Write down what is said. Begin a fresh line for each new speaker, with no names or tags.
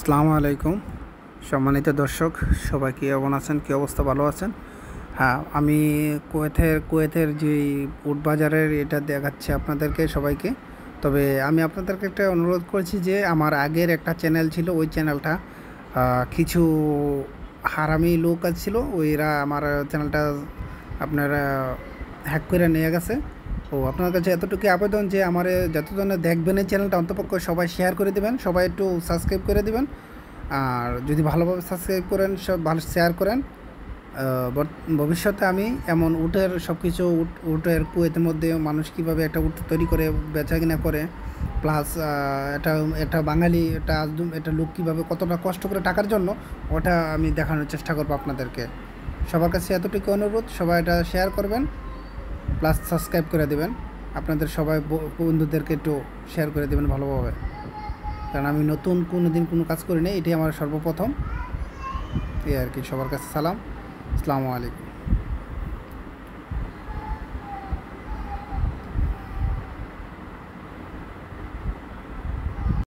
আসসালামু আলাইকুম সম্মানিত দর্শক, সবাই কেমন আছেন? কী অবস্থা? ভালো আছেন? হ্যাঁ, আমি কুয়েতের যে উট বাজারের এটা দেখাচ্ছি আপনাদেরকে সবাইকে। তবে আমি আপনাদেরকে একটা অনুরোধ করেছি যে আমার আগের একটা চ্যানেল ছিল, ওই চ্যানেলটা কিছু হারামি লোক ছিল, ওইরা আমার চ্যানেলটা আপনারা হ্যাক করে নিয়ে গেছে। আপনার কাছে এতটুকু আবেদন যে আমার যতজনে দেখবেন এই চ্যানেলটা অন্তপক্ষে সবাই শেয়ার করে দেবেন, সবাই একটু সাবস্ক্রাইব করে দেবেন। আর যদি ভালোভাবে সাবস্ক্রাইব করেন, সব ভালো শেয়ার করেন। ভবিষ্যতে আমি এমন উটের সব কিছু উটের কুয়েতের মধ্যে মানুষ কীভাবে একটা উট তৈরি করে বেচা কিনা করে, প্লাস এটা এটা বাঙালি এটা লোক কীভাবে কতটা কষ্ট করে টাকার জন্য, ওটা আমি দেখানোর চেষ্টা করবো আপনাদেরকে। সবার কাছে এতটুকু অনুরোধ, সবাই এটা শেয়ার করবেন, প্লাস সাবস্ক্রাইব করে দেবেন। আপনাদের সবাই বন্ধুদেরকে একটু শেয়ার করে দেবেন ভালোভাবে, কারণ আমি নতুন কোনো দিন কোনো কাজ করি নাই, এটাই আমার সর্বপ্রথম। এই আর কি। সবার কাছে সালাম, আসসালামু আলাইকুম।